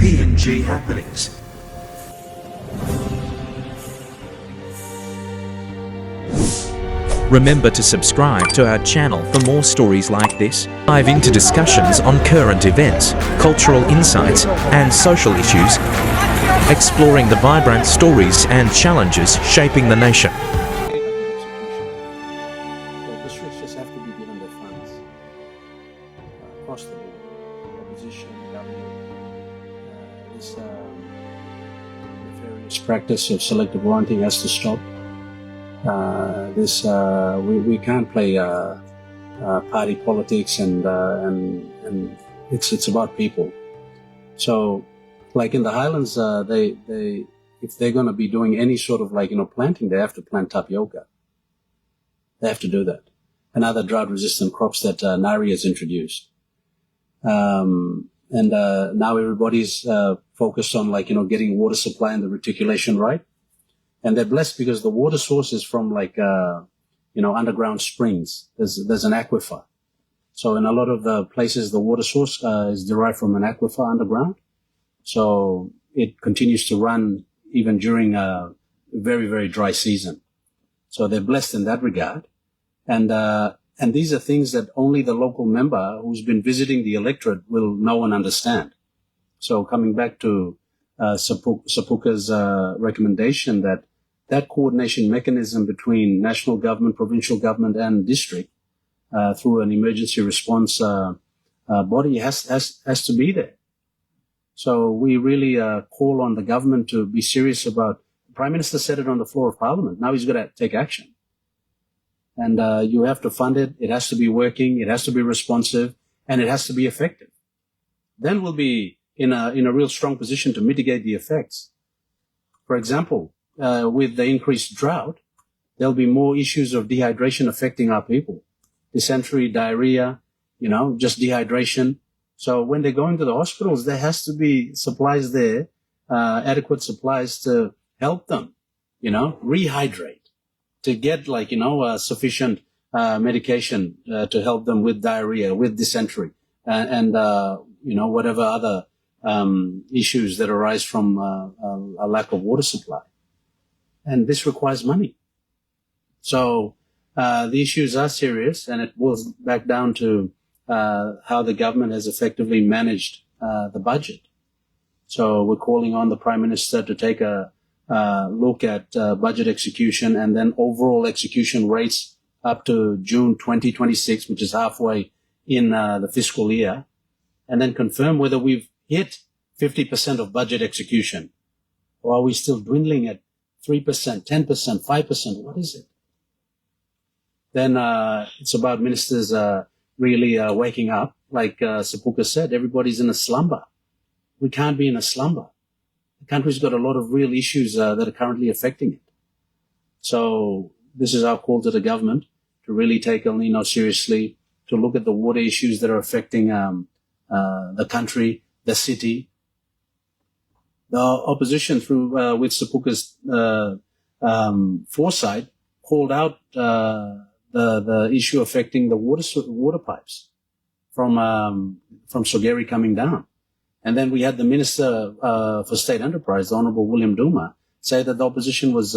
PNG happenings. Remember to subscribe to our channel for more stories like this. Dive into discussions on current events, cultural insights and social issues, exploring the vibrant stories and challenges shaping the nation. The districts just have to be given their funds across the board. Opposition, government, this nefarious practice of selective warranting has to stop. We can't play party politics, and it's about people. So, like in the Highlands, if they're going to be doing any sort of planting, they have to plant tapioca. They have to do that, and other drought-resistant crops that NARI has introduced. Now everybody's focused on getting water supply and the reticulation right. And they're blessed because the water source is from underground springs. There's an aquifer. So in a lot of the places, the water source is derived from an aquifer underground. So it continues to run even during a very, very dry season. So they're blessed in that regard. And these are things that only the local member who's been visiting the electorate will know and understand. So coming back to Sapuka's recommendation that coordination mechanism between national government, provincial government, and district through an emergency response body has to be there. So we really call on the government to be serious about. The Prime Minister said it on the floor of Parliament. Now he's got to take action. And you have to fund it. It has to be working. It has to be responsive, and it has to be effective. Then we'll be in a real strong position to mitigate the effects. For example, with the increased drought, there'll be more issues of dehydration affecting our people. Dysentery, diarrhea, just dehydration. So when they go into the hospitals, there has to be supplies there, adequate supplies to help them, rehydrate, to get sufficient medication to help them with diarrhea, with dysentery, and whatever other issues that arise from a lack of water supply. And this requires money. So the issues are serious, and it boils back down to how the government has effectively managed the budget. So we're calling on the Prime Minister to take a look at budget execution and then overall execution rates up to June 2026, which is halfway in the fiscal year, and then confirm whether we've hit 50% of budget execution, or are we still dwindling at 3%, 10%, 5%? What is it? Then it's about ministers really waking up. Like Sapuka said, everybody's in a slumber. We can't be in a slumber. The country's got a lot of real issues that are currently affecting it. So this is our call to the government to really take El Niño seriously, to look at the water issues that are affecting the country, the city. The opposition, through with Sapuka's foresight, called out the issue affecting the water pipes from Sogeri coming down. And then we had the Minister for State Enterprise, the Honourable William Duma, say that the opposition was,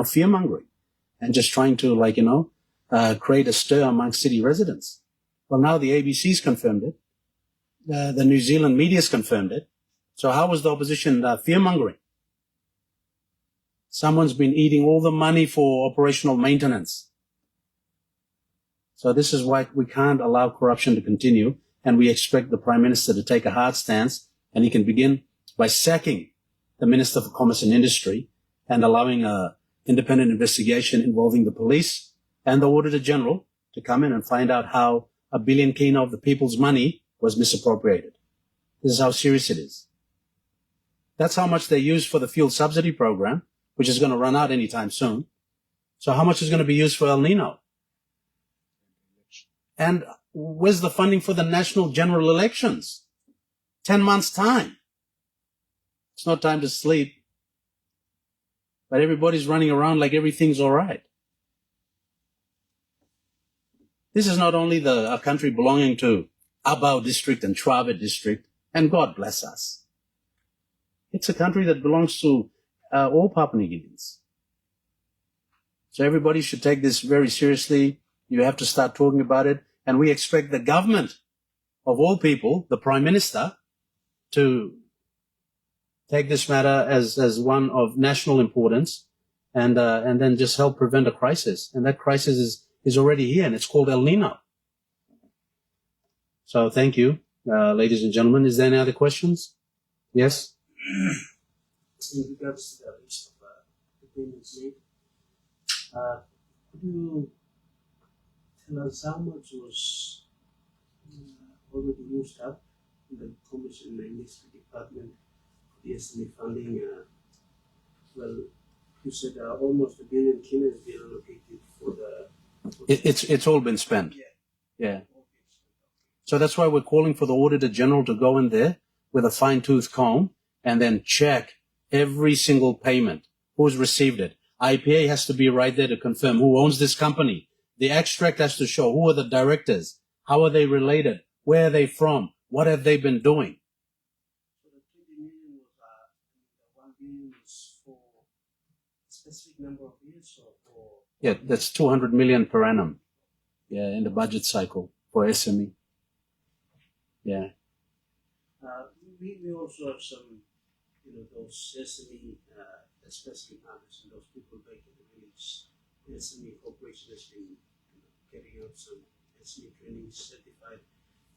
fear-mongering and just trying to, create a stir amongst city residents. Well, now the ABC's confirmed it. The New Zealand media's confirmed it. So how was the opposition fear-mongering? Someone's been eating all the money for operational maintenance. So this is why we can't allow corruption to continue, and we expect the Prime Minister to take a hard stance, and he can begin by sacking the Minister for Commerce and Industry and allowing an independent investigation involving the police and the Auditor General to come in and find out how $1 billion kina of the people's money was misappropriated. This is how serious it is. That's how much they used for the fuel subsidy program, which is going to run out anytime soon. So how much is going to be used for El Niño? And where's the funding for the national general elections? 10 months' time. It's not time to sleep. But everybody's running around like everything's all right. This is not only a country belonging to Abao district and Trabe district, and God bless us. It's a country that belongs to all Papua New Guineans. So everybody should take this very seriously. You have to start talking about it. And we expect the government of all people, the Prime Minister, to take this matter as one of national importance and then just help prevent a crisis. And that crisis is already here, and it's called El Nino. So thank you, ladies and gentlemen. Is there any other questions? Yes? In regards to the list of the payments made, could you tell us how much was already used up in the Commission and Industry Department for the SME funding? Well, you said almost $1 billion has been allocated for the... It's all been spent. Yeah. So that's why we're calling for the Auditor General to go in there with a fine-tooth comb and then check every single payment. Who's received it? IPA has to be right there to confirm who owns this company. The extract has to show who are the directors, how are they related, where are they from, what have they been doing. So the 20 million was, the 1 billion was for a specific number of years or for... Yeah, that's 200 million per annum. Yeah, in the budget cycle for SME. Yeah. We also have some, those SME, especially partners and those people back in the village. The SME Corporation has been carrying out some SME training certified.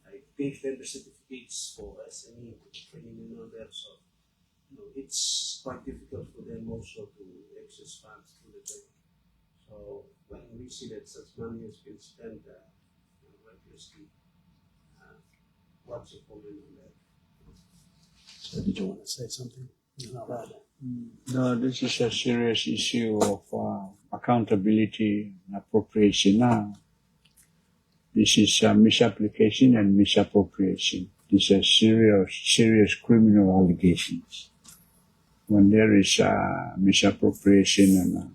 I gave them the certificates for SME training and all that. So, it's quite difficult for them also to access funds through the bank. So, when we see that such money has been spent recklessly, what's your comment on that? So did you want to say something? No, this is a serious issue of accountability and appropriation. This is misapplication and misappropriation. These are serious criminal allegations. When there is misappropriation and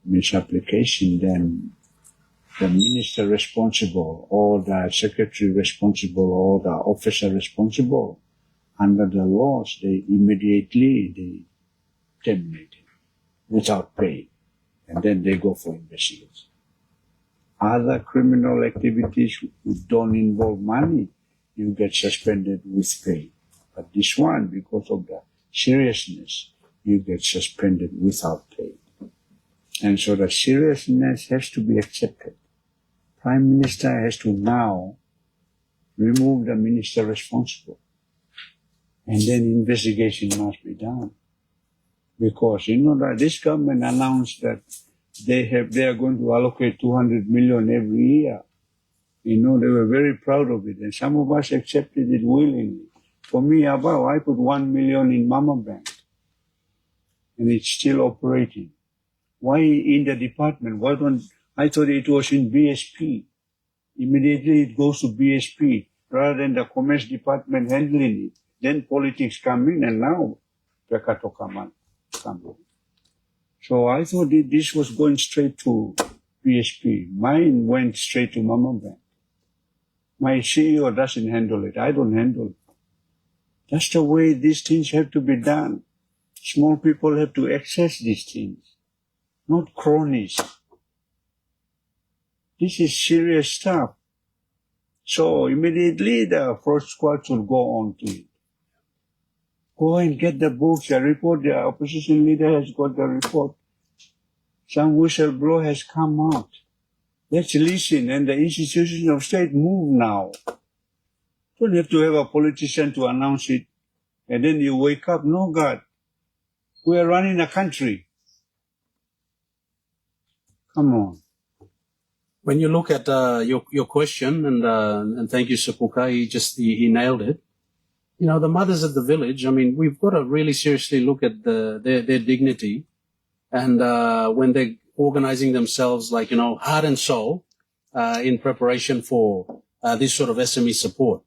misapplication, then the minister responsible or the secretary responsible or the officer responsible under the laws, they immediately terminate it without pay, and then they go for investigation. Other criminal activities which don't involve money, you get suspended with pay. But this one, because of the seriousness, you get suspended without pay. And so the seriousness has to be accepted. Prime Minister has to now remove the minister responsible. And then investigation must be done. Because, that this government announced that they are going to allocate 200 million every year. They were very proud of it. And some of us accepted it willingly. For me, I put 1 million in Mama Bank. And it's still operating. Why in the department? I thought it was in BSP. Immediately it goes to BSP rather than the commerce department handling it. Then politics come in, and now Pekato come in. So I thought this was going straight to BSP. Mine went straight to Mama Bank. My CEO doesn't handle it. I don't handle it. That's the way these things have to be done. Small people have to access these things, not cronies. This is serious stuff. So immediately the fraud squad will go on to it. Go and get the books, the report. The opposition leader has got the report. Some whistleblower has come out. Let's listen, and the institutions of state move now. Don't have to have a politician to announce it, and then you wake up. No, God, we are running a country. Come on. When you look at your question, and thank you, Sepuka, he nailed it. The mothers of the village, we've got to really seriously look at their dignity, and when they're organizing themselves, heart and soul, in preparation for this sort of SME support.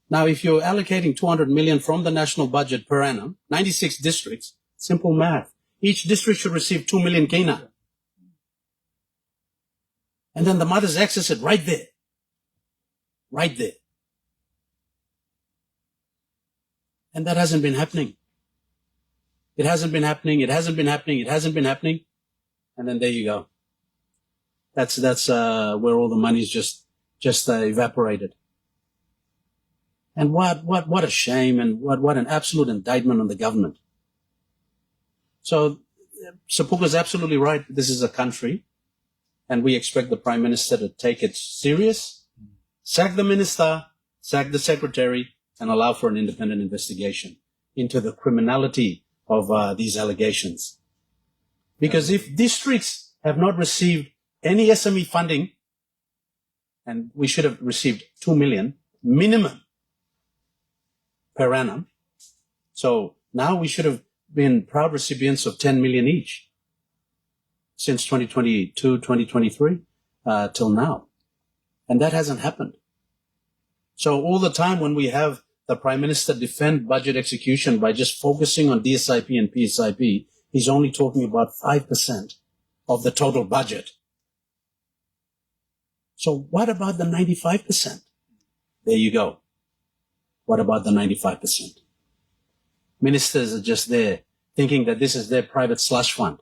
Now, if you're allocating 200 million from the national budget per annum, 96 districts, simple math. Each district should receive 2 million kina. And then the mothers access it right there. Right there. And that hasn't been happening. It hasn't been happening. It hasn't been happening. It hasn't been happening. And then there you go. That's where all the money's just evaporated. And what a shame, and what an absolute indictment on the government. So Sapuka's absolutely right. This is a country, and we expect the Prime Minister to take it serious, sack the minister, sack the secretary, and allow for an independent investigation into the criminality of these allegations. Because if districts have not received any SME funding, and we should have received 2 million minimum per annum, so now we should have been proud recipients of 10 million each since 2022, 2023, till now. And that hasn't happened. So all the time when we have the Prime Minister defend budget execution by just focusing on DSIP and PSIP, he's only talking about 5% of the total budget. So what about the 95%? There you go. What about the 95%? Ministers are just there thinking that this is their private slush fund,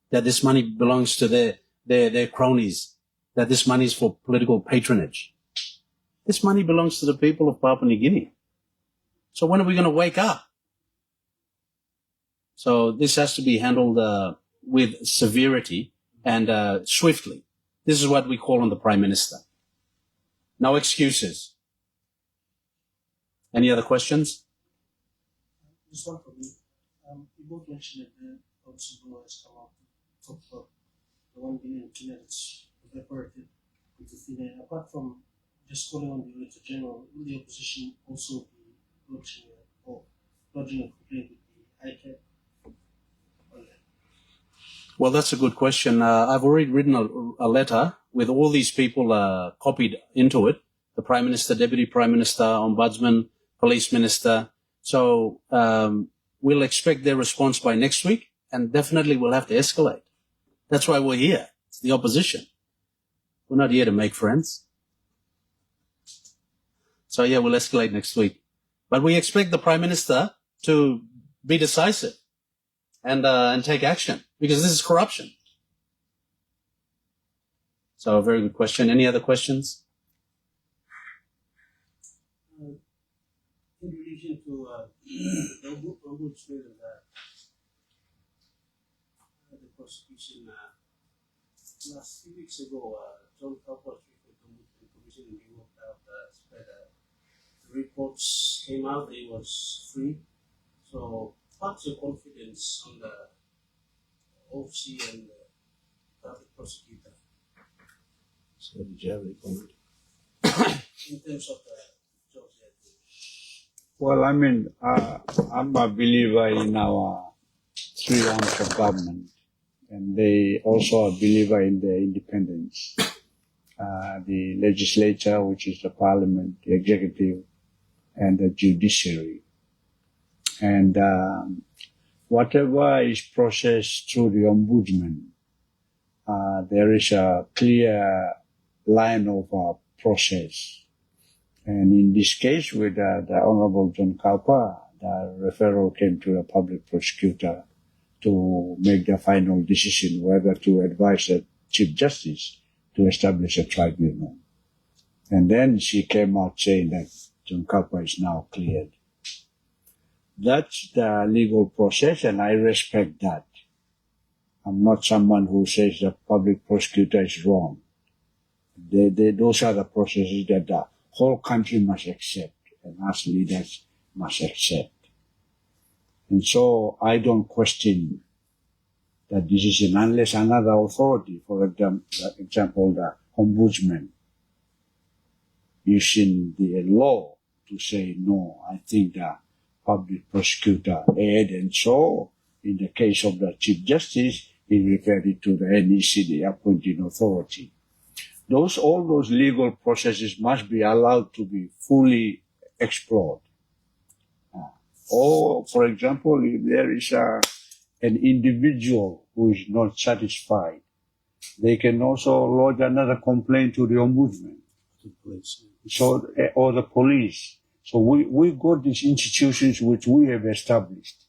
that this money belongs to their cronies, that this money is for political patronage. This money belongs to the people of Papua New Guinea. So when are we going to wake up? So this has to be handled with severity and swiftly. This is what we call on the Prime Minister. No excuses. Any other questions? Just one for me. You both mentioned that the Council has come out to talk about the 1 billion tuna that's evaporated into thin air. Apart from just calling on the Director General, will the opposition also be lodging a complaint with the ICAP? Well, that's a good question. I've already written a letter with all these people copied into it. The Prime Minister, Deputy Prime Minister, Ombudsman, Police Minister. So we'll expect their response by next week, and definitely we'll have to escalate. That's why we're here. It's the opposition. We're not here to make friends. So yeah, we'll escalate next week. But we expect the Prime Minister to be decisive and take action, because this is corruption. So a very good question. Any other questions? In relation to the ombudsman and the prosecution, last 3 weeks ago, John Kappa's commission and he worked out that the reports came out, it was free. So what's your confidence on the OFC and the public prosecutor? So did you have any comment? In terms of the jobs they're doing? Well, I mean, I'm a believer in our three arms of government, and they also are a believer in the independence. The legislature, which is the parliament, the executive, and the judiciary. And whatever is processed through the ombudsman, there is a clear line of process. And in this case, with the Honorable John Kappa, the referral came to the public prosecutor to make the final decision whether to advise the Chief Justice to establish a tribunal. And then she came out saying that John Kappa is now cleared. That's the legal process, and I respect that. I'm not someone who says the public prosecutor is wrong. Those are the processes that the whole country must accept, and us leaders must accept. And so I don't question the decision unless another authority, for example, the ombudsman, using the law to say, no, I think the public prosecutor erred, and so in the case of the Chief Justice, he referred it to the NEC, the appointing authority. All those legal processes must be allowed to be fully explored. Or, for example, if there is an individual who is not satisfied, they can also lodge another complaint to the ombudsman. So, or the police. So we got these institutions which we have established.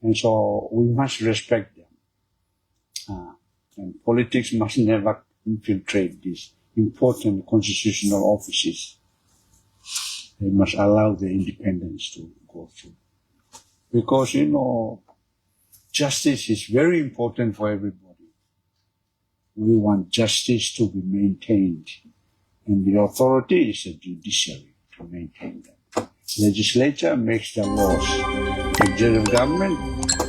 And so we must respect them. And politics must never infiltrate these important constitutional offices. They must allow the independence to go through. Because, justice is very important for everybody. We want justice to be maintained. And the authority is the judiciary to maintain them. Legislature makes the laws. Executive government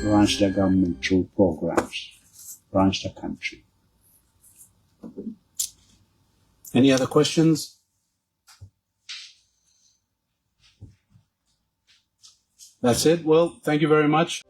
runs the government through programs, runs the country. Any other questions? That's it. Well, thank you very much.